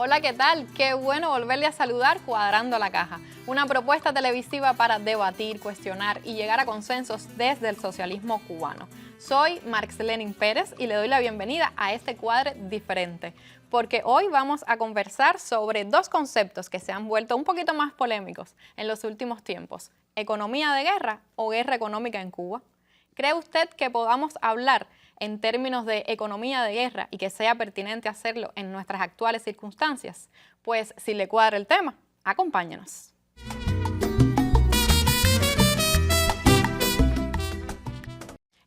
Hola, ¿qué tal? Qué bueno volverle a saludar Cuadrando la Caja, una propuesta televisiva para debatir, cuestionar y llegar a consensos desde el socialismo cubano. Soy Marx Lenin Pérez y le doy la bienvenida a este cuadre diferente, porque hoy vamos a conversar sobre dos conceptos que se han vuelto un poquito más polémicos en los últimos tiempos: economía de guerra o guerra económica en Cuba. ¿Cree usted que podamos hablar en términos de economía de guerra y que sea pertinente hacerlo en nuestras actuales circunstancias? Pues si le cuadra el tema, acompáñenos.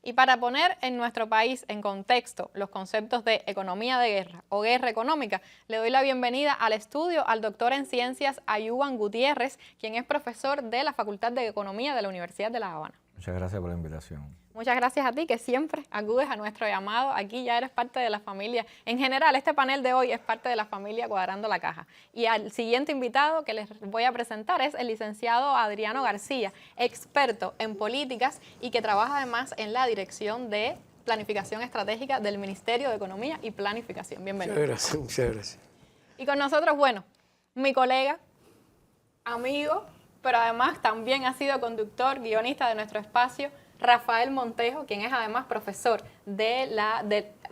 Y para poner en nuestro país en contexto los conceptos de economía de guerra o guerra económica, le doy la bienvenida al estudio al doctor en ciencias Ayuban Gutiérrez, quien es profesor de la Facultad de Economía de la Universidad de La Habana. Muchas gracias por la invitación. Muchas gracias a ti, que siempre acudes a nuestro llamado. Aquí ya eres parte de la familia. En general, este panel de hoy es parte de la familia Cuadrando la Caja. Y al siguiente invitado que les voy a presentar es el licenciado Adriano García, experto en políticas y que trabaja además en la Dirección de Planificación Estratégica del Ministerio de Economía y Planificación. Bienvenido. Muchas gracias. Y con nosotros, bueno, mi colega, amigo, pero además también ha sido conductor, guionista de nuestro espacio, Rafael Montejo, quien es además profesor de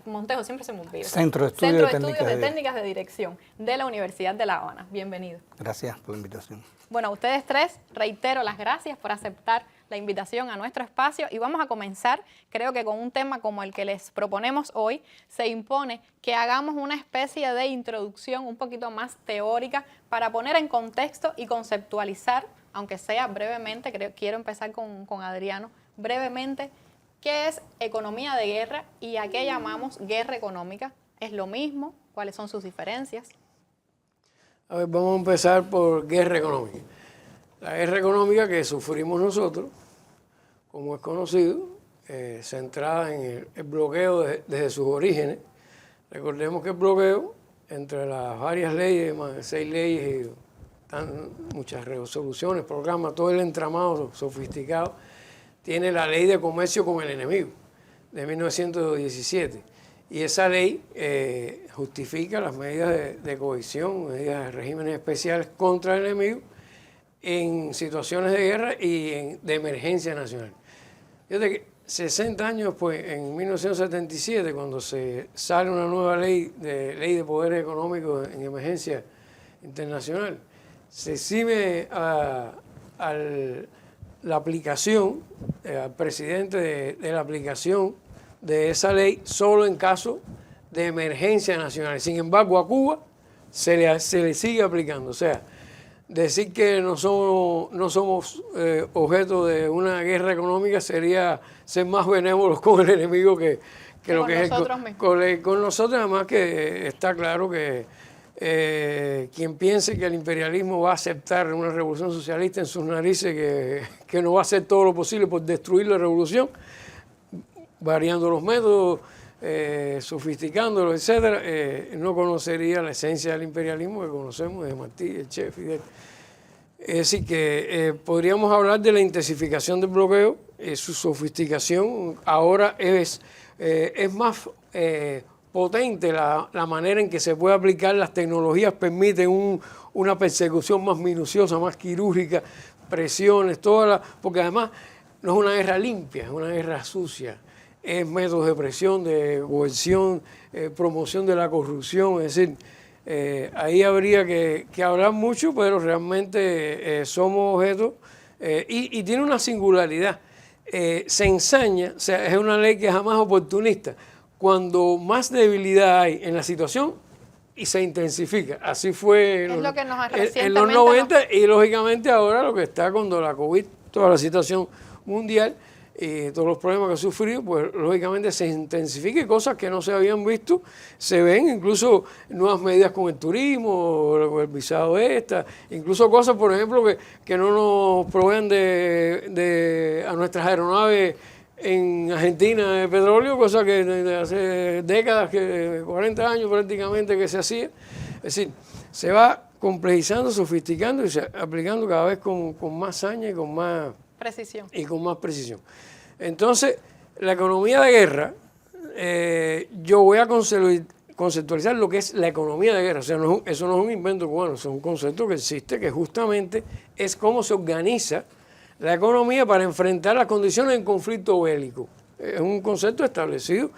Montejo, siempre se me olvida. Centro de Estudios de Técnicas de Dirección de la Universidad de La Habana. Bienvenido. Gracias por la invitación. Bueno, a ustedes tres reitero las gracias por aceptar la invitación a nuestro espacio y vamos a comenzar, creo que con un tema como el que les proponemos hoy. Se impone que hagamos una especie de introducción un poquito más teórica para poner en contexto y conceptualizar, aunque sea brevemente, quiero empezar con Adriano, brevemente, ¿qué es economía de guerra y a qué llamamos guerra económica? ¿Es lo mismo? ¿Cuáles son sus diferencias? A ver, vamos a empezar por guerra económica. La guerra económica que sufrimos nosotros, como es conocido, centrada en el bloqueo desde sus orígenes. Recordemos que el bloqueo, entre las varias leyes, más de 6 leyes y muchas resoluciones, programas, todo el entramado sofisticado, tiene la ley de comercio con el enemigo de 1917. Y esa ley justifica las medidas de cohesión, medidas de regímenes especiales contra el enemigo en situaciones de guerra y de emergencia nacional. Fíjate que 60 años después, en 1977, cuando se sale una nueva ley de poderes económicos en emergencia internacional, se exime la aplicación, al presidente de la aplicación de esa ley solo en caso de emergencia nacional. Sin embargo, a Cuba se le sigue aplicando. O sea, decir que no somos objeto de una guerra económica sería ser más benévolos con el enemigo que lo que es con nosotros. Además que está claro que quien piense que el imperialismo va a aceptar una revolución socialista en sus narices, que no va a hacer todo lo posible por destruir la revolución, variando los métodos, sofisticándolos, etcétera, no conocería la esencia del imperialismo que conocemos de Martí, el Che, Fidel. Es decir, que podríamos hablar de la intensificación del bloqueo, su sofisticación. Ahora es más potente la manera en que se puede aplicar. Las tecnologías permiten una persecución más minuciosa, más quirúrgica, presiones, porque además no es una guerra limpia, es una guerra sucia. Es métodos de presión, de coerción, promoción de la corrupción. Es decir, ahí habría que hablar mucho, pero realmente somos objeto y tiene una singularidad. Se ensaña, o sea, es una ley que es jamás oportunista. Cuando más debilidad hay en la situación y se intensifica. Así fue en los 90 y lógicamente ahora lo que está cuando la COVID, toda la situación mundial y todos los problemas que ha sufrido, pues lógicamente se intensifica y cosas que no se habían visto, se ven incluso nuevas medidas con el turismo, el visado incluso cosas, por ejemplo, que no nos proveen a nuestras aeronaves en Argentina de petróleo, cosa que hace décadas, 40 años prácticamente que se hacía. Es decir, se va complejizando, sofisticando y aplicando cada vez con más saña y con más precisión. Entonces, la economía de guerra, yo voy a conceptualizar lo que es la economía de guerra. O sea, eso no es un invento cubano, es un concepto que existe, que justamente es cómo se organiza la economía para enfrentar las condiciones en conflicto bélico. Es un concepto establecido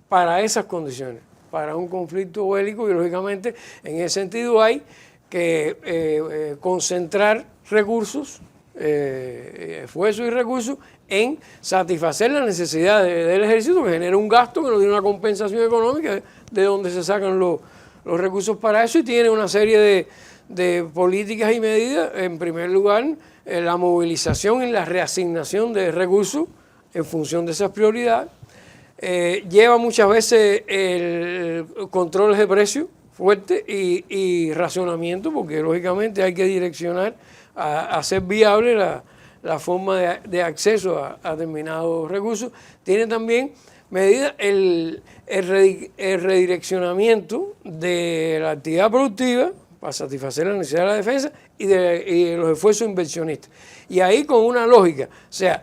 para esas condiciones, para un conflicto bélico, y lógicamente en ese sentido hay que concentrar recursos, esfuerzos y recursos en satisfacer las necesidades del ejército, que genera un gasto que no tiene una compensación económica, de donde se sacan los recursos para eso, y tiene una serie de políticas y medidas. En primer lugar, la movilización y la reasignación de recursos en función de esas prioridades. Lleva muchas veces controles de precios fuertes y racionamiento, porque lógicamente hay que direccionar a hacer viable la forma de acceso a determinados recursos. Tiene también medidas el redireccionamiento de la actividad productiva para satisfacer la necesidad de la defensa y de los esfuerzos inversionistas. Y ahí con una lógica, o sea,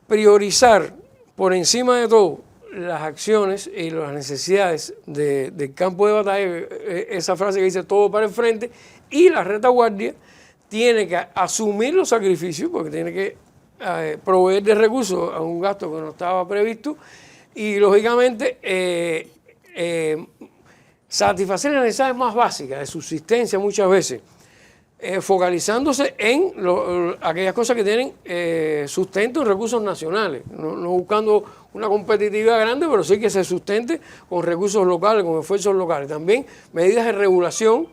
priorizar por encima de todo las acciones y las necesidades del campo de batalla, esa frase que dice todo para el frente, y la retaguardia tiene que asumir los sacrificios, porque tiene que proveer de recursos a un gasto que no estaba previsto, y lógicamente satisfacer las necesidades más básicas de subsistencia muchas veces, focalizándose en aquellas cosas que tienen sustento en recursos nacionales, no buscando una competitividad grande, pero sí que se sustente con recursos locales, con esfuerzos locales. También medidas de regulación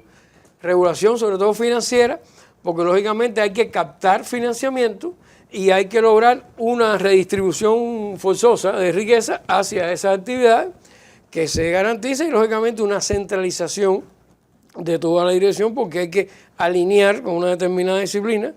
sobre todo financiera, porque lógicamente hay que captar financiamiento y hay que lograr una redistribución forzosa de riqueza hacia esas actividades que se garantice, y lógicamente una centralización de toda la dirección, porque hay que alinear con una determinada disciplina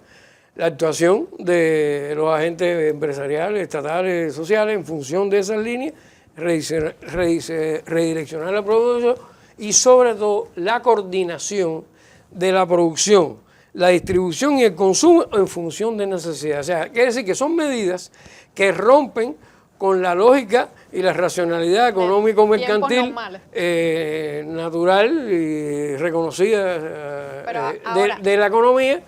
la actuación de los agentes empresariales, estatales, sociales, en función de esas líneas, redireccionar la producción y sobre todo la coordinación de la producción, la distribución y el consumo en función de necesidades. O sea, quiere decir que son medidas que rompen con la lógica y la racionalidad económico-mercantil natural y reconocida de la economía,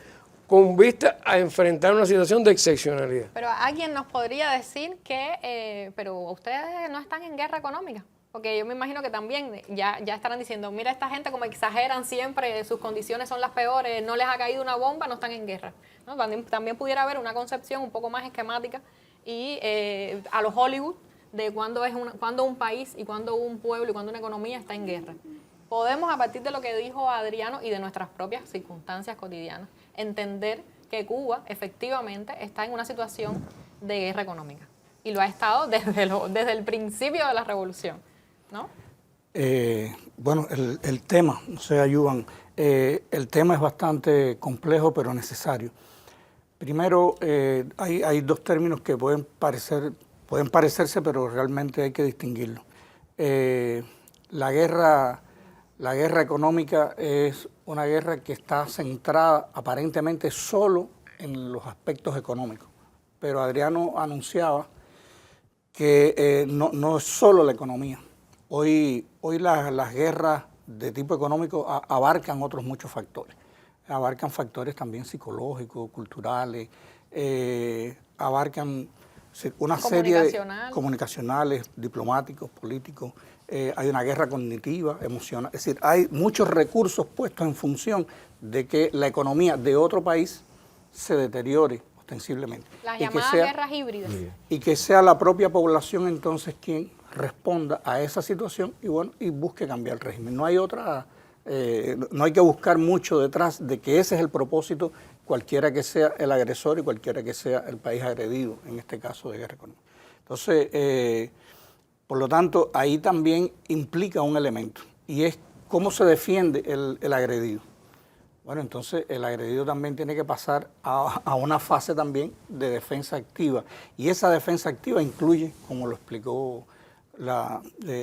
con vista a enfrentar una situación de excepcionalidad. Pero alguien nos podría decir que, pero ustedes no están en guerra económica. Porque yo me imagino que también ya estarán diciendo, mira, esta gente como exageran siempre, sus condiciones son las peores, no les ha caído una bomba, no están en guerra, ¿no? También pudiera haber una concepción un poco más esquemática y a los Hollywood de cuándo un país y cuándo un pueblo y cuándo una economía está en guerra. Podemos, a partir de lo que dijo Adriano y de nuestras propias circunstancias cotidianas, entender que Cuba efectivamente está en una situación de guerra económica. Y lo ha estado desde el principio de la revolución, ¿no? Bueno, el tema, o sea, Yuvan, el tema es bastante complejo pero necesario. Primero, hay dos términos que pueden parecerse, pero realmente hay que distinguirlos. La guerra económica es una guerra que está centrada aparentemente solo en los aspectos económicos, pero Adriano anunciaba que no es solo la economía. Hoy las guerras de tipo económico abarcan otros muchos factores. Abarcan factores también psicológicos, culturales, abarcan una serie de comunicacionales, diplomáticos, políticos. Hay una guerra cognitiva, emocional. Es decir, hay muchos recursos puestos en función de que la economía de otro país se deteriore ostensiblemente. Las llamadas guerras híbridas. Y que sea la propia población entonces quien responda a esa situación y busque cambiar el régimen. No hay no hay que buscar mucho detrás de que ese es el propósito, cualquiera que sea el agresor y cualquiera que sea el país agredido, en este caso de guerra económica. Entonces, por lo tanto, ahí también implica un elemento, y es cómo se defiende el agredido. Bueno, entonces el agredido también tiene que pasar a una fase también de defensa activa, y esa defensa activa incluye, como lo explicó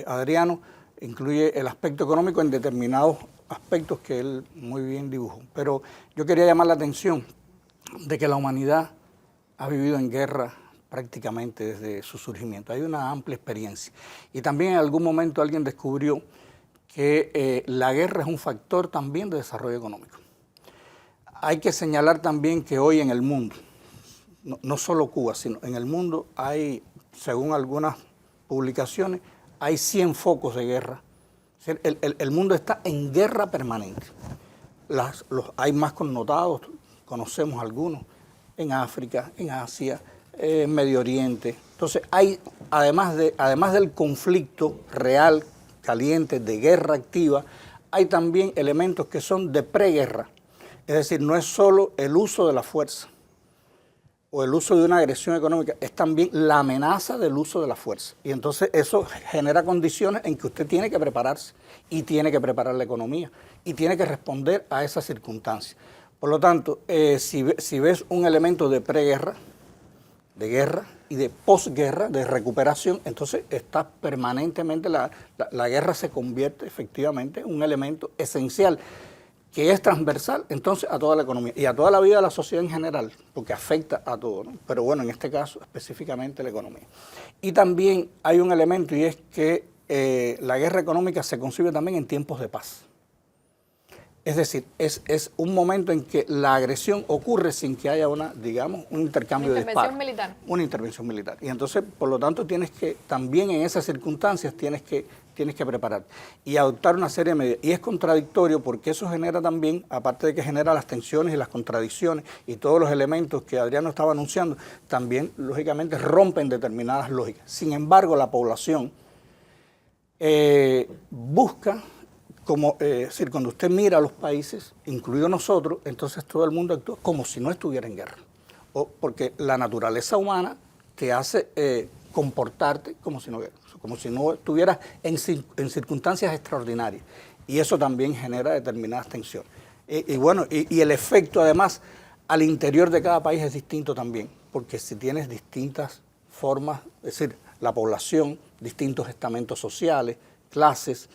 Adriano, incluye el aspecto económico en determinados aspectos que él muy bien dibujó. Pero yo quería llamar la atención de que la humanidad ha vivido en guerra prácticamente desde su surgimiento. Hay una amplia experiencia. Y también en algún momento alguien descubrió que la guerra es un factor también de desarrollo económico. Hay que señalar también que hoy en el mundo, no solo Cuba, sino en el mundo hay, según algunas publicaciones, hay 100 focos de guerra. El mundo está en guerra permanente. Hay más connotados, conocemos algunos, en África, en Asia, en Medio Oriente. Entonces, hay, además del conflicto real, caliente, de guerra activa, hay también elementos que son de preguerra. Es decir, no es solo el uso de la fuerza o el uso de una agresión económica, es también la amenaza del uso de la fuerza. Y entonces eso genera condiciones en que usted tiene que prepararse y tiene que preparar la economía y tiene que responder a esas circunstancias. Por lo tanto, si ves un elemento de preguerra, de guerra y de posguerra, de recuperación, entonces está permanentemente, la guerra se convierte efectivamente en un elemento esencial que es transversal entonces a toda la economía y a toda la vida de la sociedad en general, porque afecta a todo, ¿no? Pero bueno, en este caso específicamente la economía. Y también hay un elemento y es que la guerra económica se concibe también en tiempos de paz. Es decir, es un momento en que la agresión ocurre sin que haya un intercambio de disparos. Una intervención militar. Una intervención militar. Y entonces, por lo tanto, tienes que, también en esas circunstancias, tienes que preparar y adoptar una serie de medidas. Y es contradictorio porque eso genera también, aparte de que genera las tensiones y las contradicciones y todos los elementos que Adriano estaba anunciando, también, lógicamente, rompen determinadas lógicas. Sin embargo, la población busca... es decir, cuando usted mira a los países, incluido nosotros, entonces todo el mundo actúa como si no estuviera en guerra. Porque la naturaleza humana te hace comportarte como si no estuvieras en circunstancias extraordinarias. Y eso también genera determinadas tensiones. Y el efecto, además, al interior de cada país es distinto también, porque si tienes distintas formas, es decir, la población, distintos estamentos sociales, clases,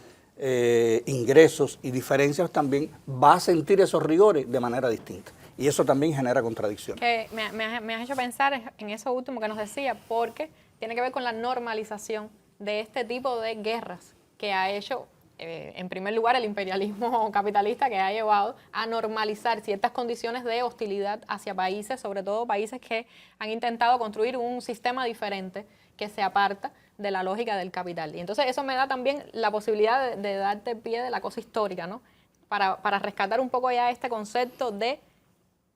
ingresos y diferencias, también va a sentir esos rigores de manera distinta. Y eso también genera contradicciones. Que me has hecho pensar en eso último que nos decía, porque tiene que ver con la normalización de este tipo de guerras que ha hecho, en primer lugar, el imperialismo capitalista, que ha llevado a normalizar ciertas condiciones de hostilidad hacia países, sobre todo países que han intentado construir un sistema diferente que se aparta de la lógica del capital. Y entonces eso me da también la posibilidad de darte pie de la cosa histórica, ¿no? Para rescatar un poco ya este concepto de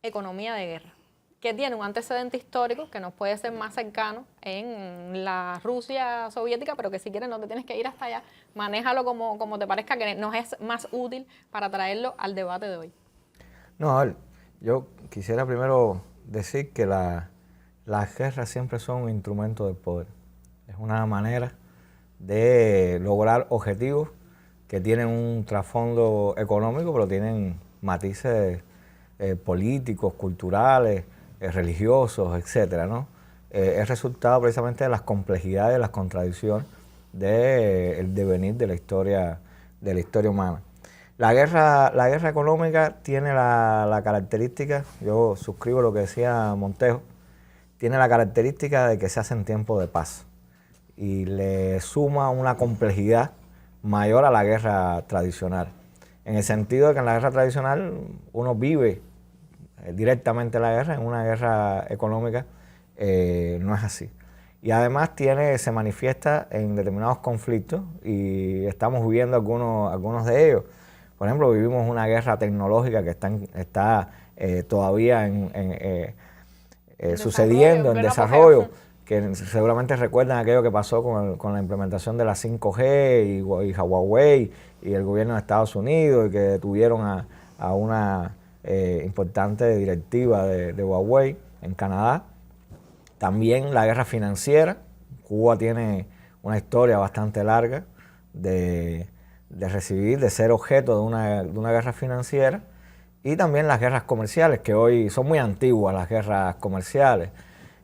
economía de guerra, que tiene un antecedente histórico que nos puede ser más cercano en la Rusia soviética, pero que si quieres no te tienes que ir hasta allá, manéjalo como te parezca que nos es más útil para traerlo al debate de hoy. No, a ver, yo quisiera primero decir que las guerras siempre son un instrumento del poder. Es una manera de lograr objetivos que tienen un trasfondo económico, pero tienen matices políticos, culturales, religiosos, etcétera, ¿no? Es resultado precisamente de las complejidades, las contradicciones del devenir de la historia humana. La guerra económica tiene la característica, yo suscribo lo que decía Montejo, tiene la característica de que se hace en tiempo de paz y le suma una complejidad mayor a la guerra tradicional. En el sentido de que en la guerra tradicional uno vive directamente la guerra, en una guerra económica no es así. Y además se manifiesta en determinados conflictos y estamos viviendo algunos de ellos. Por ejemplo, vivimos una guerra tecnológica que está todavía sucediendo, en desarrollo, que seguramente recuerdan aquello que pasó con la implementación de la 5G y Huawei y el gobierno de Estados Unidos, y que detuvieron a una importante directiva de Huawei en Canadá. También la guerra financiera. Cuba tiene una historia bastante larga de ser objeto de una guerra financiera, y también las guerras comerciales, que hoy son muy antiguas, las guerras comerciales.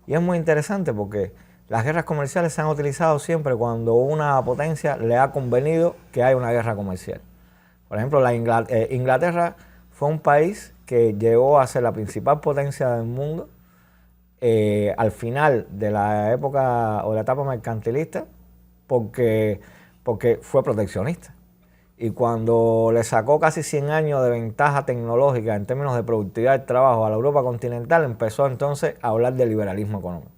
Y es muy interesante porque las guerras comerciales se han utilizado siempre cuando una potencia le ha convenido que haya una guerra comercial. Por ejemplo, Inglaterra fue un país que llegó a ser la principal potencia del mundo al final de la época o la etapa mercantilista porque fue proteccionista. y cuando le sacó casi 100 años de ventaja tecnológica en términos de productividad del trabajo a la Europa continental, empezó entonces a hablar de liberalismo económico.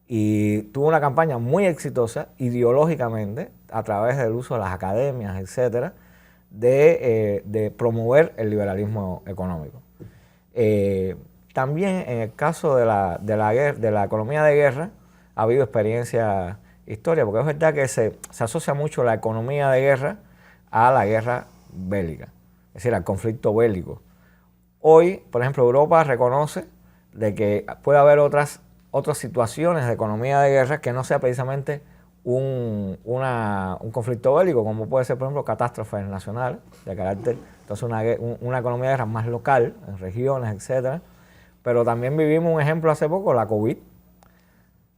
Y tuvo una campaña muy exitosa ideológicamente a través del uso de las academias, etcétera, de promover el liberalismo económico. También en el caso de la economía de guerra ha habido experiencia histórica, porque es verdad que se asocia mucho la economía de guerra a la guerra bélica, es decir, al conflicto bélico. Hoy, por ejemplo, Europa reconoce de que puede haber otras situaciones de economía de guerra que no sea precisamente un conflicto bélico, como puede ser, por ejemplo, catástrofes nacionales de carácter, entonces una economía de guerra más local, en regiones, etcétera. Pero también vivimos un ejemplo hace poco, la COVID,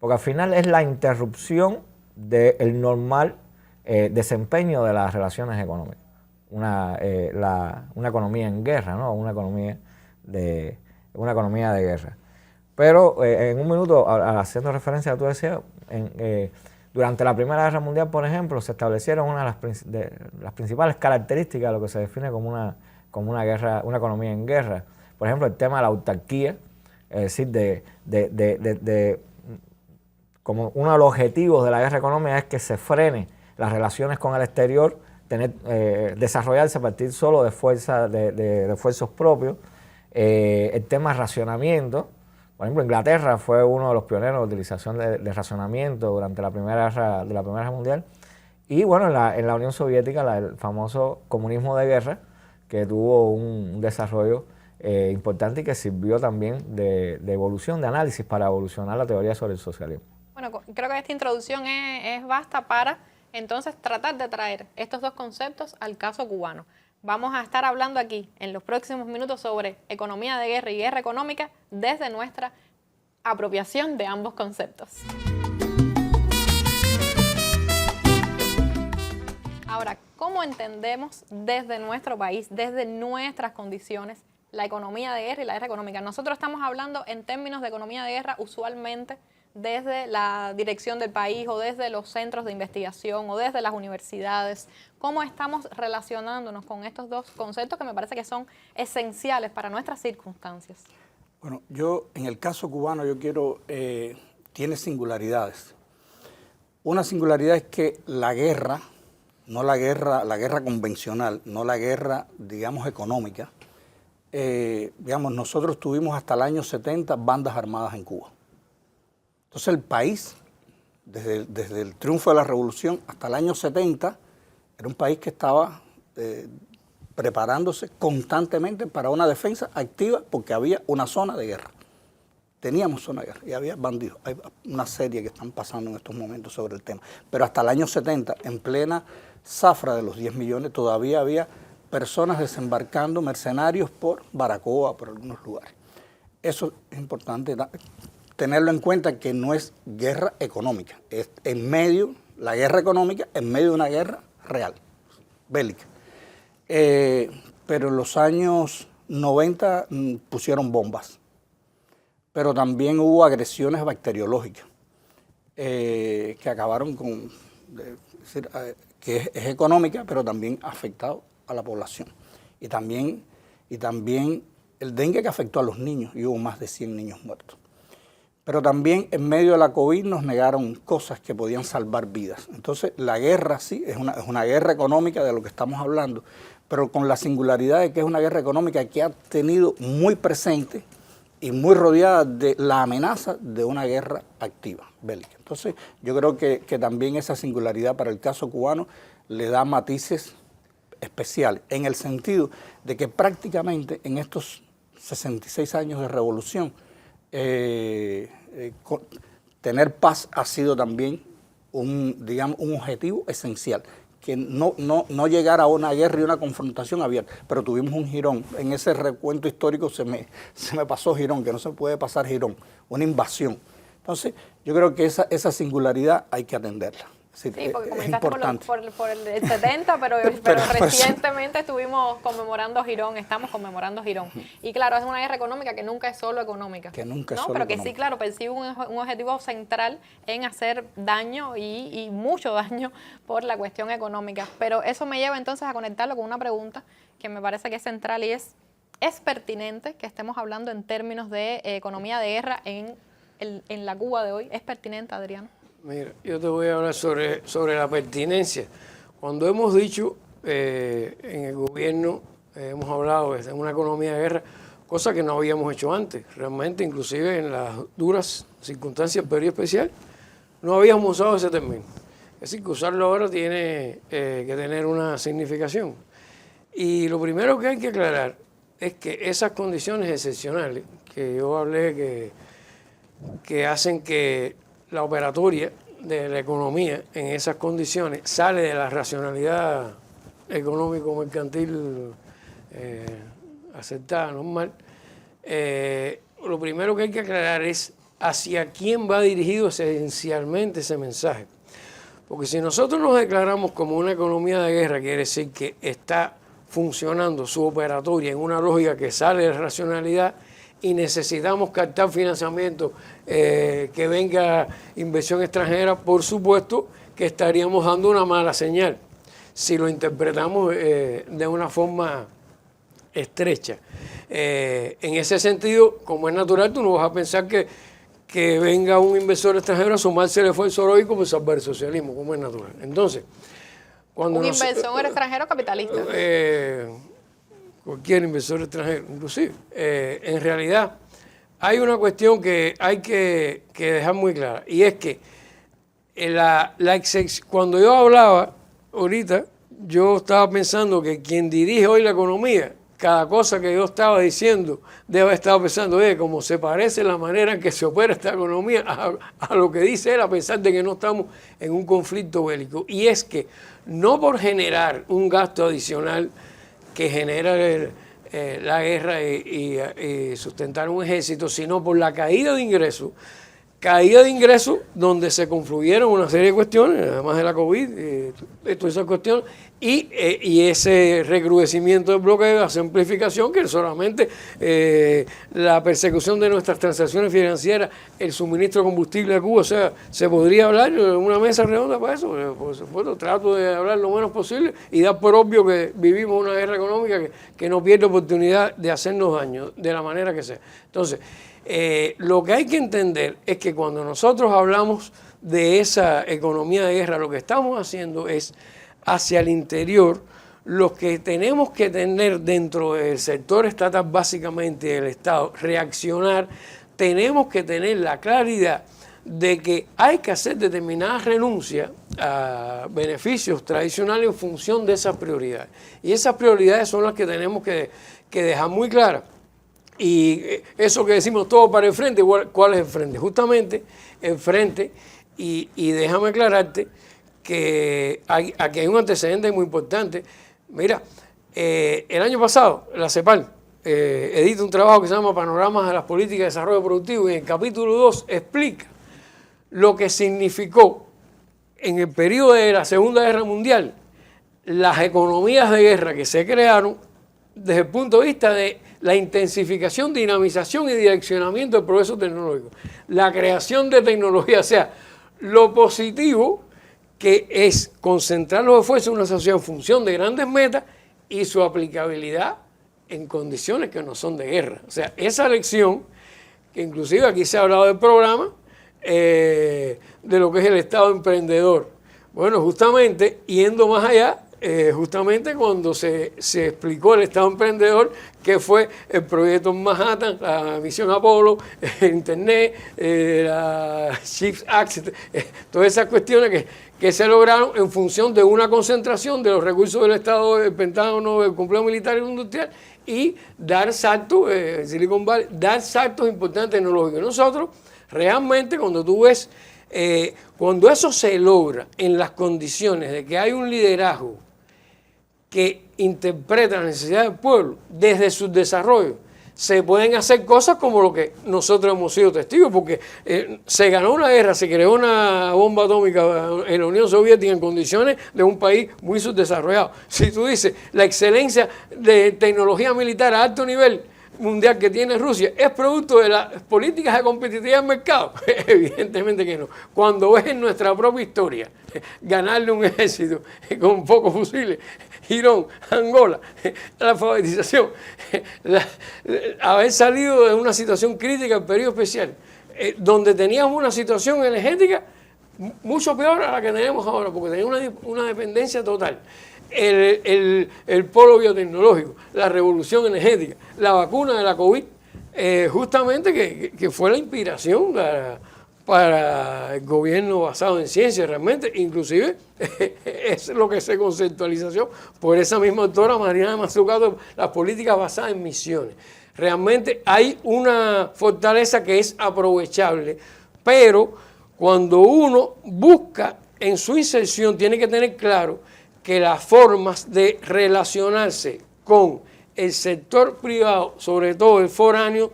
porque al final es la interrupción del normal desempeño de las relaciones económicas. Una economía en guerra, ¿no? Una economía de guerra. Pero en un minuto, haciendo referencia a lo que tú decías, durante la Primera Guerra Mundial, por ejemplo, se establecieron una de las principales características de lo que se define como una economía en guerra. Por ejemplo, el tema de la autarquía, es decir, como uno de los objetivos de la guerra económica es que se frene las relaciones con el exterior, desarrollarse a partir solo de esfuerzos propios. El tema de racionamiento, por ejemplo, Inglaterra fue uno de los pioneros de utilización de racionamiento durante la Primera Guerra Mundial. Y bueno, en la Unión Soviética, el famoso comunismo de guerra, que tuvo un desarrollo importante y que sirvió también de evolución, de análisis para evolucionar la teoría sobre el socialismo. Bueno, creo que esta introducción es basta para entonces tratar de traer estos dos conceptos al caso cubano. Vamos a estar hablando aquí en los próximos minutos sobre economía de guerra y guerra económica desde nuestra apropiación de ambos conceptos. Ahora, ¿cómo entendemos desde nuestro país, desde nuestras condiciones, la economía de guerra y la guerra económica? Nosotros estamos hablando en términos de economía de guerra usualmente desde la dirección del país o desde los centros de investigación o desde las universidades. ¿Cómo estamos relacionándonos con estos dos conceptos que me parece que son esenciales para nuestras circunstancias? Bueno, en el caso cubano tiene singularidades. Una singularidad es que la guerra, no la guerra convencional, no la guerra, digamos, económica, nosotros tuvimos hasta el año 70 bandas armadas en Cuba. Entonces el país, desde el triunfo de la revolución hasta el año 70, era un país que estaba preparándose constantemente para una defensa activa porque había una zona de guerra. Teníamos zona de guerra y había bandidos. Hay una serie que están pasando en estos momentos sobre el tema. Pero hasta el año 70, en plena zafra de los 10 millones, todavía había personas desembarcando, mercenarios por Baracoa, por algunos lugares. Eso es importante tenerlo en cuenta, que no es guerra económica, es la guerra económica en medio de una guerra real, bélica. Pero en los años 90 pusieron bombas, pero también hubo agresiones bacteriológicas que acabaron con, que es económica, pero también ha afectado a la población. Y también el dengue, que afectó a los niños, y hubo más de 100 niños muertos. Pero también en medio de la COVID nos negaron cosas que podían salvar vidas. Entonces la guerra sí, es una guerra económica de lo que estamos hablando, pero con la singularidad de que es una guerra económica que ha tenido muy presente y muy rodeada de la amenaza de una guerra activa, bélica. Entonces yo creo que también esa singularidad para el caso cubano le da matices especiales, en el sentido de que prácticamente en estos 66 años de revolución, tener paz ha sido también un objetivo esencial, que no llegar a una guerra y una confrontación abierta, pero tuvimos un jirón. En ese recuento histórico se me pasó jirón, que no se puede pasar jirón, una invasión. Entonces yo creo que esa singularidad hay que atenderla. Sí, Sí, porque es comenzaste importante. por el 70, pero recientemente estuvimos conmemorando Girón, estamos conmemorando Girón. Y claro, es una guerra económica que nunca es solo económica. Que nunca es ¿no? solo Pero que sí, económica. claro, persigue un objetivo central en hacer daño y mucho daño por la cuestión económica. Pero eso me lleva entonces a conectarlo con una pregunta que me parece que es central y ¿es pertinente que estemos hablando en términos de economía de guerra en la Cuba de hoy? ¿Es pertinente, Adriano? Mira, yo te voy a hablar sobre la pertinencia. Cuando hemos dicho en el gobierno, hemos hablado de una economía de guerra, cosa que no habíamos hecho antes. Realmente, inclusive en las duras circunstancias del periodo especial, no habíamos usado ese término. Es decir, que usarlo ahora tiene que tener una significación. Y lo primero que hay que aclarar es que esas condiciones excepcionales que yo hablé que hacen que la operatoria de la economía en esas condiciones sale de la racionalidad económico-mercantil aceptada, normal. Lo primero que hay que aclarar es hacia quién va dirigido esencialmente ese mensaje. Porque si nosotros nos declaramos como una economía de guerra, quiere decir que está funcionando su operatoria en una lógica que sale de la racionalidad y necesitamos captar financiamiento, que venga inversión extranjera, por supuesto que estaríamos dando una mala señal si lo interpretamos de una forma estrecha. En ese sentido, como es natural, tú no vas a pensar que venga un inversor extranjero a sumarse al esfuerzo heroico por salvar el socialismo, como es natural. Entonces, cuando un inversor extranjero capitalista. Cualquier inversor extranjero, inclusive. En realidad, hay una cuestión que hay que dejar muy clara, y es que cuando yo hablaba ahorita, yo estaba pensando que quien dirige hoy la economía, cada cosa que yo estaba diciendo, debe haber estado pensando, cómo se parece la manera en que se opera esta economía a lo que dice él, a pesar de que no estamos en un conflicto bélico. Y es que no por generar un gasto adicional que genera la guerra y sustentar un ejército, sino por la caída de ingresos donde se confluyeron una serie de cuestiones, además de la COVID, todas esas cuestiones, y ese recrudecimiento del bloqueo, la simplificación, que solamente la persecución de nuestras transacciones financieras, el suministro de combustible a Cuba, o sea, se podría hablar en una mesa redonda para eso. Por supuesto, trato de hablar lo menos posible y dar por obvio que vivimos una guerra económica que no pierde oportunidad de hacernos daño, de la manera que sea. Entonces, lo que hay que entender es que cuando nosotros hablamos de esa economía de guerra, lo que estamos haciendo es hacia el interior, lo que tenemos que tener dentro del sector estatal, básicamente del Estado, reaccionar, tenemos que tener la claridad de que hay que hacer determinadas renuncias a beneficios tradicionales en función de esas prioridades. Y esas prioridades son las que tenemos que dejar muy claras. Y eso que decimos todo para el frente, ¿cuál es el frente? Justamente el frente, y déjame aclararte que aquí hay un antecedente muy importante. Mira, el año pasado la CEPAL edita un trabajo que se llama Panoramas de las Políticas de Desarrollo Productivo, y en el capítulo 2 explica lo que significó en el periodo de la Segunda Guerra Mundial las economías de guerra que se crearon desde el punto de vista de la intensificación, dinamización y direccionamiento del progreso tecnológico. La creación de tecnología, o sea, lo positivo que es concentrar los esfuerzos en una sociedad en función de grandes metas y su aplicabilidad en condiciones que no son de guerra. O sea, esa lección, que inclusive aquí se ha hablado del programa, de lo que es el Estado emprendedor. Bueno, justamente, yendo más allá, justamente cuando se explicó el Estado emprendedor, que fue el proyecto Manhattan, la misión Apolo, el Internet, la CHIPS Act, todas esas cuestiones que se lograron en función de una concentración de los recursos del Estado, del Pentágono, del complejo militar y industrial, y dar saltos, Silicon Valley, dar saltos importantes tecnológicos. Nosotros, realmente, cuando tú ves, cuando eso se logra en las condiciones de que hay un liderazgo que interpreta la necesidad del pueblo desde su desarrollo, se pueden hacer cosas como lo que nosotros hemos sido testigos, porque se ganó una guerra, se creó una bomba atómica en la Unión Soviética en condiciones de un país muy subdesarrollado. Si tú dices la excelencia de tecnología militar a alto nivel mundial que tiene Rusia es producto de las políticas de competitividad del mercado, evidentemente que no. Cuando ves en nuestra propia historia ganarle un ejército con pocos fusiles, Girón, Angola, la alfabetización, haber salido de una situación crítica en periodo especial, donde teníamos una situación energética mucho peor a la que tenemos ahora, porque teníamos una dependencia total. El polo biotecnológico, la revolución energética, la vacuna de la COVID, justamente que fue la inspiración para el gobierno basado en ciencia realmente, inclusive es lo que se conceptualizó por esa misma autora Mariana Mazzucato, las políticas basadas en misiones. Realmente hay una fortaleza que es aprovechable, pero cuando uno busca en su inserción tiene que tener claro que las formas de relacionarse con el sector privado, sobre todo el foráneo,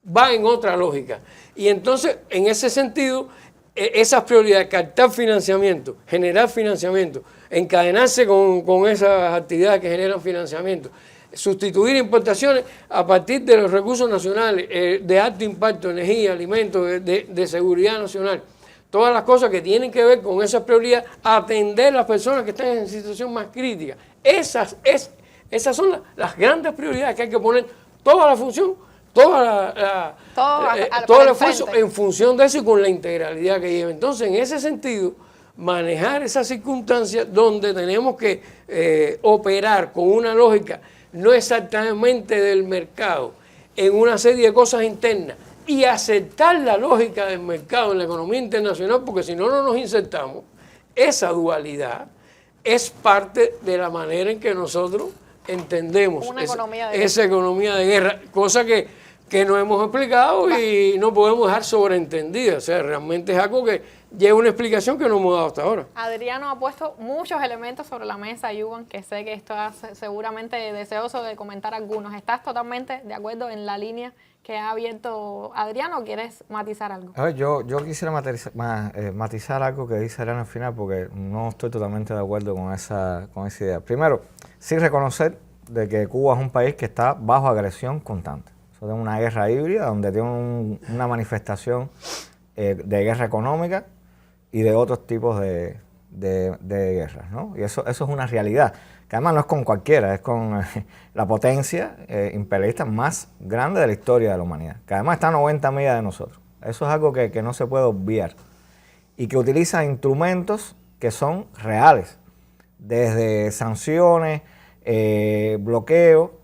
va en otra lógica. Y entonces, en ese sentido, esas prioridades, captar financiamiento, generar financiamiento, encadenarse con esas actividades que generan financiamiento, sustituir importaciones a partir de los recursos nacionales de alto impacto, energía, alimentos, de seguridad nacional, todas las cosas que tienen que ver con esa prioridad, atender a las personas que están en situación más crítica. Esas son las grandes prioridades que hay que poner toda la función, todo el esfuerzo en función de eso y con la integralidad que lleva. Entonces, en ese sentido, manejar esas circunstancias donde tenemos que operar con una lógica no exactamente del mercado, en una serie de cosas internas, y aceptar la lógica del mercado en la economía internacional, porque si no, no nos insertamos. Esa dualidad es parte de la manera en que nosotros entendemos esa economía de guerra, cosa que no hemos explicado y no podemos dejar sobreentendida. O sea, realmente es algo que lleva una explicación que no hemos dado hasta ahora. Adriano ha puesto muchos elementos sobre la mesa, Yuvan, que sé que estás seguramente deseoso de comentar algunos. ¿Estás totalmente de acuerdo en la línea que ha abierto Adriano o quieres matizar algo? A ver, yo quisiera matizar algo que dice Adriano al final, porque no estoy totalmente de acuerdo con esa idea. Primero, sí reconocer de que Cuba es un país que está bajo agresión constante. Eso es una guerra híbrida donde tiene una manifestación de guerra económica y de otros tipos de guerras, ¿no? Y eso es una realidad, que además no es con cualquiera, es con la potencia imperialista más grande de la historia de la humanidad, que además está a 90 millas de nosotros. Eso es algo que no se puede obviar y que utiliza instrumentos que son reales, desde sanciones, bloqueo,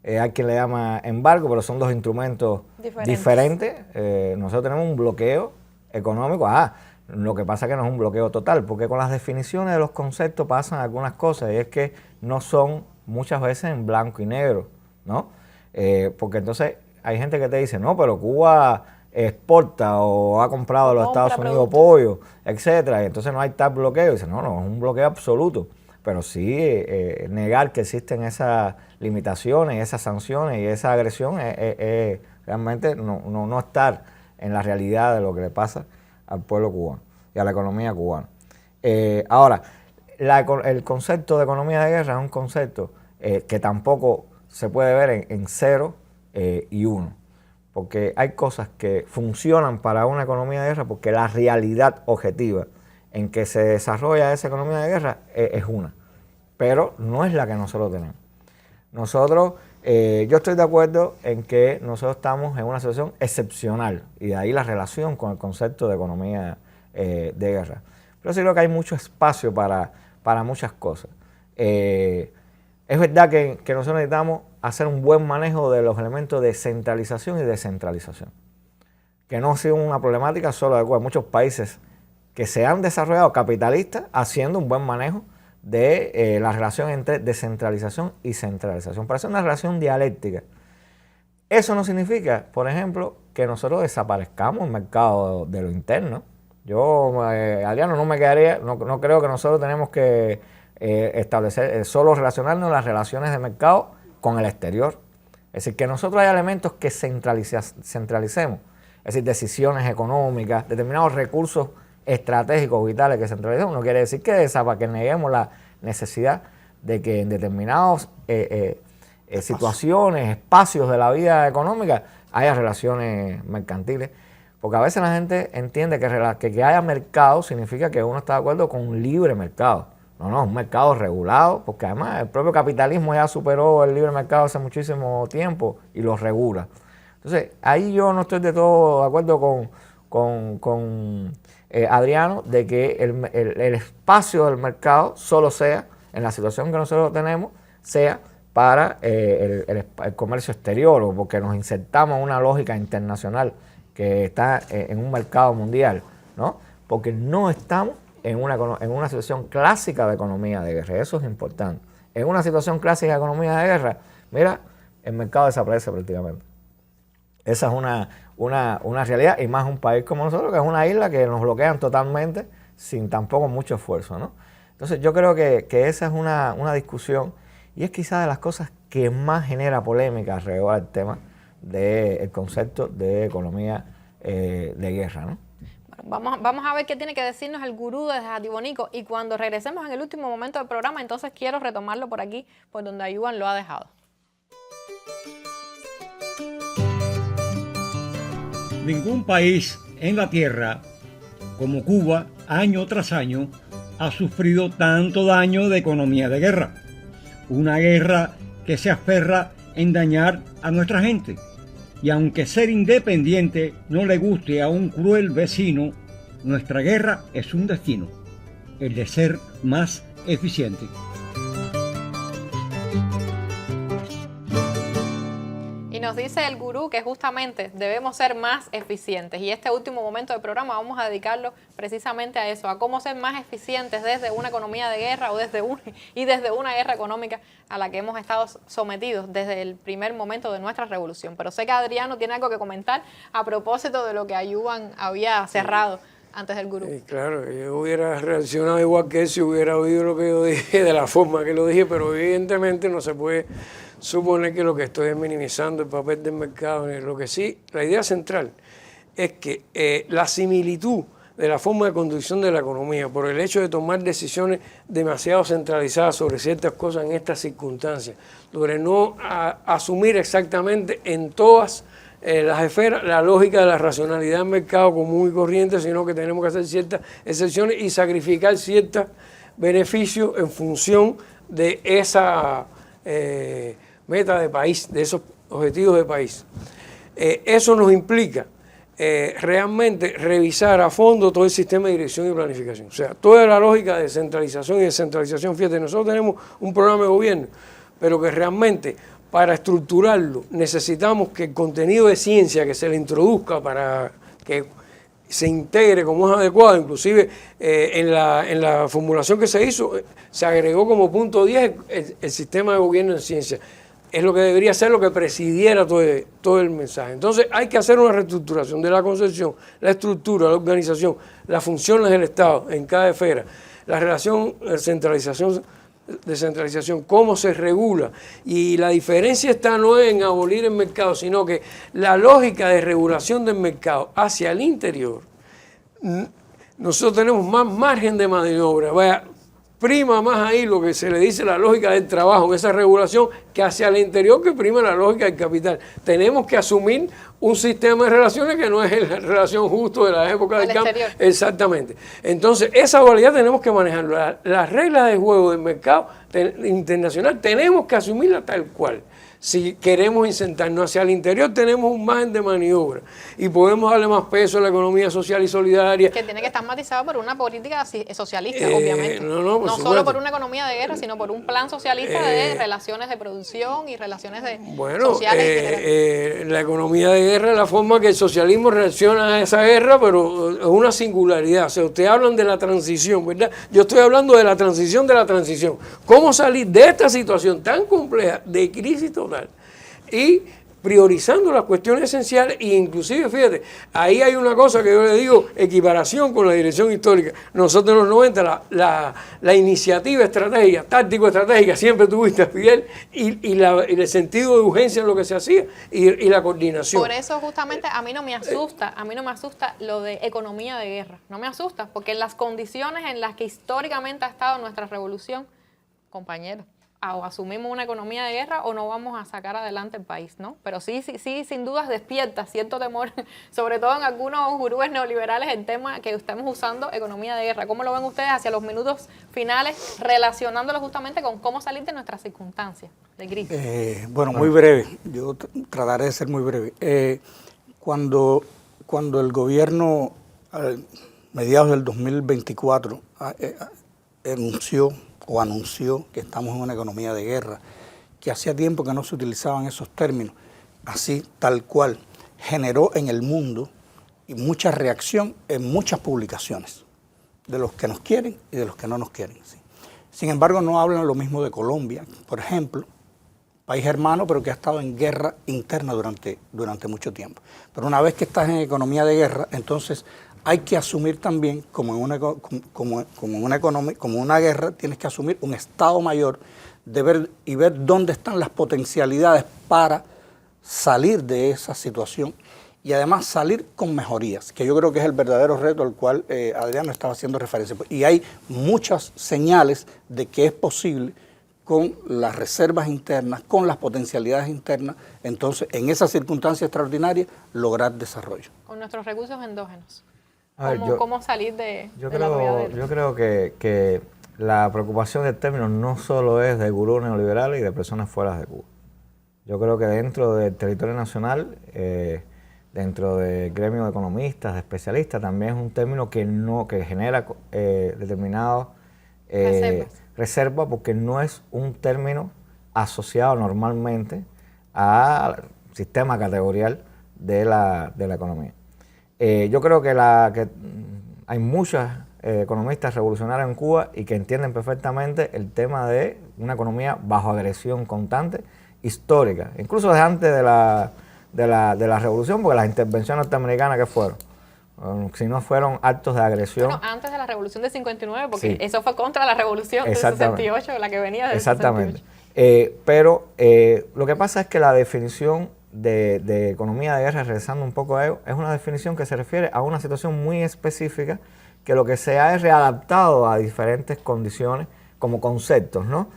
hay quien le llama embargo, pero son dos instrumentos diferentes. Nosotros tenemos un bloqueo económico. Lo que pasa es que no es un bloqueo total, porque con las definiciones de los conceptos pasan algunas cosas, y es que no son muchas veces en blanco y negro, ¿no? Porque entonces hay gente que te dice, no, pero Cuba exporta o ha comprado a los Estados Unidos pollo, etcétera, y entonces no hay tal bloqueo. Y dice, no, es un bloqueo absoluto. Pero sí negar que existen esas limitaciones, esas sanciones y esa agresión es realmente no estar en la realidad de lo que le pasa al pueblo cubano y a la economía cubana. Ahora, el concepto de economía de guerra es un concepto que tampoco se puede ver en 0 y 1, porque hay cosas que funcionan para una economía de guerra porque la realidad objetiva en que se desarrolla esa economía de guerra es una, pero no es la que nosotros tenemos. Nosotros, yo estoy de acuerdo en que nosotros estamos en una situación excepcional, y de ahí la relación con el concepto de economía de guerra. Pero sí creo que hay mucho espacio para muchas cosas. Es verdad que nosotros necesitamos hacer un buen manejo de los elementos de centralización y descentralización, que no ha sido una problemática solo de Cuba. Hay muchos países que se han desarrollado capitalistas haciendo un buen manejo de la relación entre descentralización y centralización. Pero es una relación dialéctica. Eso no significa, por ejemplo, que nosotros desaparezcamos el mercado de lo interno. Yo, Adriano, no me quedaría, no creo que nosotros tenemos que establecer, solo relacionarnos las relaciones de mercado con el exterior. Es decir, que nosotros hay elementos que centralicemos, es decir, decisiones económicas, determinados recursos estratégicos vitales que centralicemos, no quiere decir que neguemos la necesidad de que en determinadas situaciones, espacios de la vida económica, haya relaciones mercantiles. Porque a veces la gente entiende que haya mercado significa que uno está de acuerdo con un libre mercado. No, es un mercado regulado, porque además el propio capitalismo ya superó el libre mercado hace muchísimo tiempo y lo regula. Entonces, ahí yo no estoy de todo de acuerdo con Adriano, de que el espacio del mercado solo sea, en la situación que nosotros tenemos, sea para el comercio exterior, o porque nos insertamos en una lógica internacional que está en un mercado mundial, ¿no? Porque no estamos en una situación clásica de economía de guerra. Eso es importante. En una situación clásica de economía de guerra, mira, el mercado desaparece prácticamente. Esa es una realidad, y más un país como nosotros, que es una isla que nos bloquean totalmente sin tampoco mucho esfuerzo, ¿no? Entonces yo creo que esa es una discusión, y es quizás de las cosas que más genera polémica alrededor del tema del concepto de economía de guerra, ¿no? Vamos a ver qué tiene que decirnos el gurú de Jatibonico, y cuando regresemos en el último momento del programa, entonces quiero retomarlo por aquí, por donde Ayuban lo ha dejado. Ningún país en la Tierra, como Cuba, año tras año, ha sufrido tanto daño de economía de guerra. Una guerra que se aferra en dañar a nuestra gente. Y aunque ser independiente no le guste a un cruel vecino, nuestra guerra es un destino, el de ser más eficiente. Y nos dice el gurú que justamente debemos ser más eficientes, y este último momento del programa vamos a dedicarlo precisamente a eso, a cómo ser más eficientes desde una economía de guerra o desde una guerra económica a la que hemos estado sometidos desde el primer momento de nuestra revolución. Pero sé que Adriano tiene algo que comentar a propósito de lo que Ayuban había cerrado antes del gurú. Claro, yo hubiera reaccionado igual que él si hubiera oído lo que yo dije, de la forma que lo dije, pero evidentemente no se puede suponer que lo que estoy es minimizando el papel del mercado. Lo que sí, la idea central es que la similitud de la forma de conducción de la economía por el hecho de tomar decisiones demasiado centralizadas sobre ciertas cosas en estas circunstancias, sobre no asumir exactamente en todas las esferas la lógica de la racionalidad del mercado común y corriente, sino que tenemos que hacer ciertas excepciones y sacrificar ciertos beneficios en función de esa meta de país, de esos objetivos de país. Eso nos implica realmente revisar a fondo todo el sistema de dirección y planificación. O sea, toda la lógica de centralización y descentralización. Fíjate, nosotros tenemos un programa de gobierno, pero que realmente para estructurarlo necesitamos que el contenido de ciencia que se le introduzca para que se integre como es adecuado, inclusive en la formulación que se hizo, se agregó como punto 10 el sistema de gobierno en ciencia. Es lo que debería ser lo que presidiera todo el mensaje. Entonces hay que hacer una reestructuración de la concepción, la estructura, la organización, las funciones del Estado en cada esfera, la relación descentralización, cómo se regula. Y la diferencia está no en abolir el mercado, sino que la lógica de regulación del mercado hacia el interior, nosotros tenemos más margen de maniobra. Vaya, prima más ahí lo que se le dice la lógica del trabajo, en esa regulación, que hacia el interior que prima la lógica del capital. Tenemos que asumir un sistema de relaciones que no es la relación justo de la época del campo. Exactamente. Entonces, esa dualidad tenemos que manejarlo. Las reglas de juego del mercado internacional tenemos que asumirla tal cual. Si queremos insertarnos hacia el interior, tenemos un margen de maniobra y podemos darle más peso a la economía social y solidaria. Que tiene que estar matizado por una política socialista, obviamente. No solo por una economía de guerra, sino por un plan socialista de relaciones de producción y relaciones sociales. La economía de guerra es la forma que el socialismo reacciona a esa guerra, pero es una singularidad. O sea, ustedes hablan de la transición, ¿verdad? Yo estoy hablando de la transición de la transición. ¿Cómo salir de esta situación tan compleja de crisis total y priorizando las cuestiones esenciales e inclusive, fíjate, ahí hay una cosa que yo le digo, equiparación con la dirección histórica. Nosotros en los 90 la iniciativa estratégica, táctico-estratégica, siempre tuviste, Fidel, y el sentido de urgencia en lo que se hacía y la coordinación. Por eso justamente a mí no me asusta lo de economía de guerra, no me asusta, porque en las condiciones en las que históricamente ha estado nuestra revolución, compañeros, o asumimos una economía de guerra o no vamos a sacar adelante el país, ¿no? Pero sí, sin dudas despierta cierto temor, sobre todo en algunos gurúes neoliberales, el tema que estamos usando economía de guerra. ¿Cómo lo ven ustedes hacia los minutos finales, relacionándolo justamente con cómo salir de nuestras circunstancias de crisis? Bueno, muy breve, yo trataré de ser muy breve. Cuando el gobierno, a mediados del 2024, anunció que estamos en una economía de guerra, que hacía tiempo que no se utilizaban esos términos, así tal cual, generó en el mundo y mucha reacción en muchas publicaciones, de los que nos quieren y de los que no nos quieren. ¿Sí? Sin embargo, no hablan lo mismo de Colombia, por ejemplo, país hermano, pero que ha estado en guerra interna durante mucho tiempo. Pero una vez que estás en economía de guerra, entonces hay que asumir también, como en una guerra, tienes que asumir un estado mayor de ver dónde están las potencialidades para salir de esa situación y además salir con mejorías, que yo creo que es el verdadero reto al cual Adriano estaba haciendo referencia. Y hay muchas señales de que es posible con las reservas internas, con las potencialidades internas, entonces en esa circunstancia extraordinaria lograr desarrollo. Con nuestros recursos endógenos. ¿Cómo salir de la atolladero? Yo creo que la preocupación del término no solo es de gurús neoliberales y de personas fuera de Cuba. Yo creo que dentro del territorio nacional, dentro del gremio de economistas, de especialistas, también es un término que genera determinados reservas, porque no es un término asociado normalmente al sistema categorial de la economía. Yo creo que hay muchos economistas revolucionarios en Cuba y que entienden perfectamente el tema de una economía bajo agresión constante, histórica, incluso desde antes de la revolución, porque las intervenciones norteamericanas que fueron, si no fueron actos de agresión. Bueno, antes de la revolución del 59, porque sí, eso fue contra la revolución del 68, la que venía del 68. Pero lo que pasa es que la definición de economía de guerra, regresando un poco a ello, es una definición que se refiere a una situación muy específica que lo que se ha es readaptado a diferentes condiciones como conceptos, no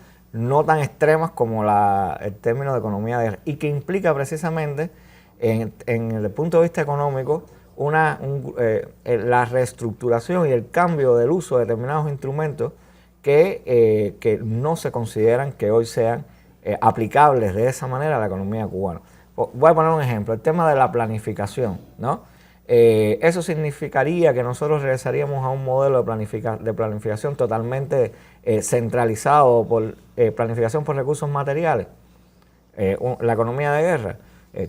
tan extremas como el término de economía de guerra, y que implica precisamente en el punto de vista económico la reestructuración y el cambio del uso de determinados instrumentos que no se consideran que hoy sean aplicables de esa manera a la economía cubana. Voy a poner un ejemplo, el tema de la planificación, eso significaría que nosotros regresaríamos a un modelo de planificación totalmente centralizado por planificación por recursos materiales. La economía de guerra,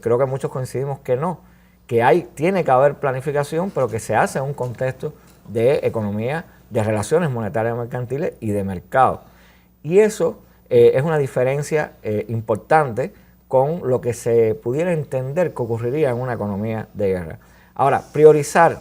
creo que muchos coincidimos que no, que tiene que haber planificación, pero que se hace en un contexto de economía, de relaciones monetarias mercantiles y de mercado. Y eso es una diferencia importante con lo que se pudiera entender que ocurriría en una economía de guerra. Ahora, priorizar,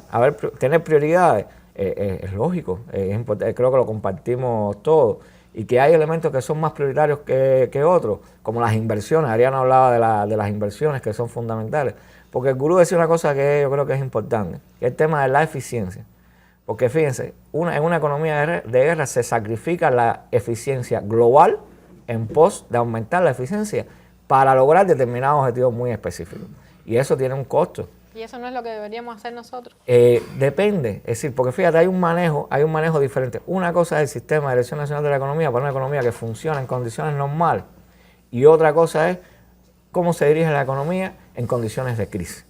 tener prioridades, es lógico, creo que lo compartimos todos, y que hay elementos que son más prioritarios que otros, como las inversiones. Adriano hablaba de las inversiones que son fundamentales, porque el gurú decía una cosa que yo creo que es importante, que es el tema de la eficiencia. Porque fíjense, en una economía de guerra se sacrifica la eficiencia global en pos de aumentar la eficiencia para lograr determinados objetivos muy específicos. Y eso tiene un costo. ¿Y eso no es lo que deberíamos hacer nosotros? Depende, es decir, porque fíjate, hay un manejo diferente. Una cosa es el sistema de Dirección Nacional de la Economía para una economía que funciona en condiciones normales, y otra cosa es cómo se dirige la economía en condiciones de crisis.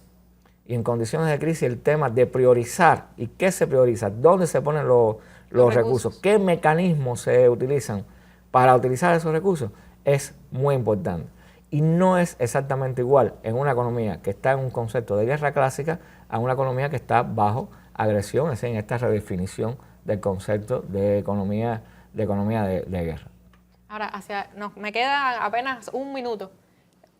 Y en condiciones de crisis el tema de priorizar, ¿y qué se prioriza? ¿Dónde se ponen los recursos? ¿Qué mecanismos se utilizan para utilizar esos recursos? Es muy importante. Y no es exactamente igual en una economía que está en un concepto de guerra clásica a una economía que está bajo agresión, es decir, en esta redefinición del concepto de economía de guerra. Ahora, me queda apenas un minuto.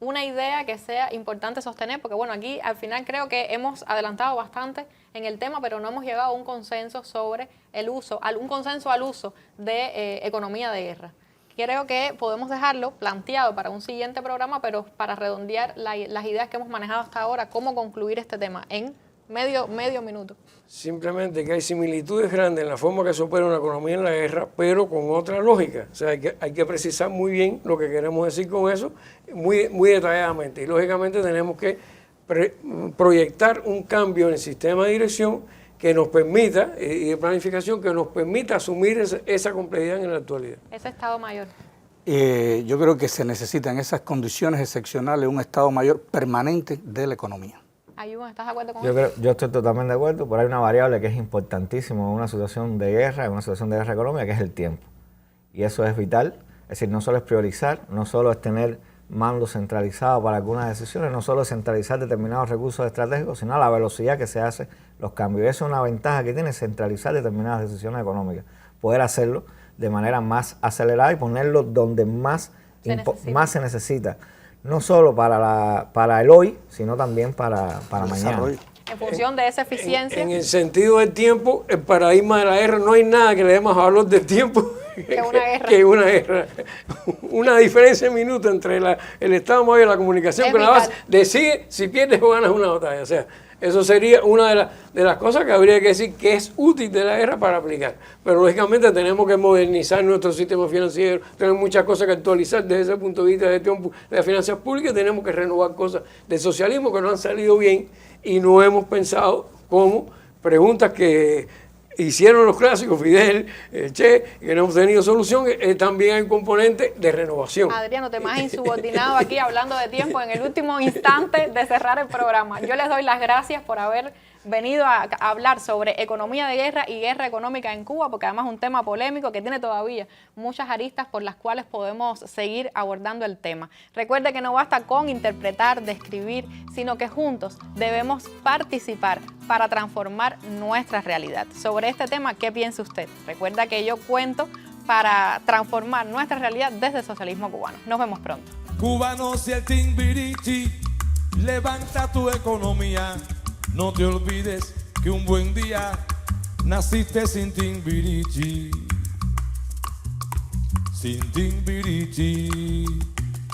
una idea que sea importante sostener, porque bueno, aquí al final creo que hemos adelantado bastante en el tema, pero no hemos llegado a un consenso sobre el uso, un consenso al uso de economía de guerra. Creo que podemos dejarlo planteado para un siguiente programa, pero para redondear las ideas que hemos manejado hasta ahora, cómo concluir este tema en medio minuto. Simplemente que hay similitudes grandes en la forma que se opera una economía en la guerra, pero con otra lógica. O sea, hay que precisar muy bien lo que queremos decir con eso, muy detalladamente. Y lógicamente tenemos que proyectar un cambio en el sistema de dirección que nos permita, y de planificación, que nos permita asumir esa complejidad en la actualidad. Ese Estado Mayor. Yo creo que se necesita en esas condiciones excepcionales un Estado Mayor permanente de la economía. Ayuba, ¿estás de acuerdo con eso? Yo estoy totalmente de acuerdo, pero hay una variable que es importantísima en una situación de guerra, económica, que es el tiempo. Y eso es vital, es decir, no solo es priorizar, no solo es tener mando centralizado para algunas decisiones, no solo es centralizar determinados recursos estratégicos, sino a la velocidad que se hacen los cambios. Y eso es una ventaja que tiene centralizar determinadas decisiones económicas, poder hacerlo de manera más acelerada y ponerlo donde más se necesita. No solo para el hoy, sino también para mañana. En función de esa eficiencia. En el sentido del tiempo, el paradigma de la guerra, no hay nada que le dé más valor del tiempo que una guerra. Una diferencia en minutos entre el Estado Mayor y la comunicación con la base decide si pierdes o ganas una batalla. O sea, eso sería una de las cosas que habría que decir que es útil de la guerra para aplicar. Pero lógicamente tenemos que modernizar nuestro sistema financiero, tenemos muchas cosas que actualizar desde ese punto de vista de gestión de las finanzas públicas, tenemos que renovar cosas del socialismo que no han salido bien y no hemos pensado como preguntas que hicieron los clásicos, Fidel, Che, que no hemos tenido solución. También hay un componente de renovación. Adriano, te más insubordinado aquí hablando de tiempo en el último instante de cerrar el programa. Yo les doy las gracias por haber venido a hablar sobre economía de guerra y guerra económica en Cuba, porque además es un tema polémico que tiene todavía muchas aristas por las cuales podemos seguir abordando el tema. Recuerde que no basta con interpretar, describir, sino que juntos debemos participar para transformar nuestra realidad. Sobre este tema, ¿qué piensa usted? Recuerda que yo cuento para transformar nuestra realidad desde el socialismo cubano. Nos vemos pronto. Cubanos y el Timbirichi, levanta tu economía. No te olvides que un buen día naciste sin Timbirichi. Sin Timbirichi.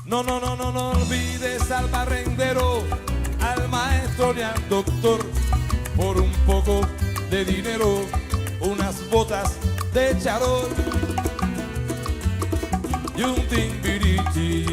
No olvides al barrendero, al maestro y al doctor. Por un poco de dinero, unas botas de charol y un Timbirichi.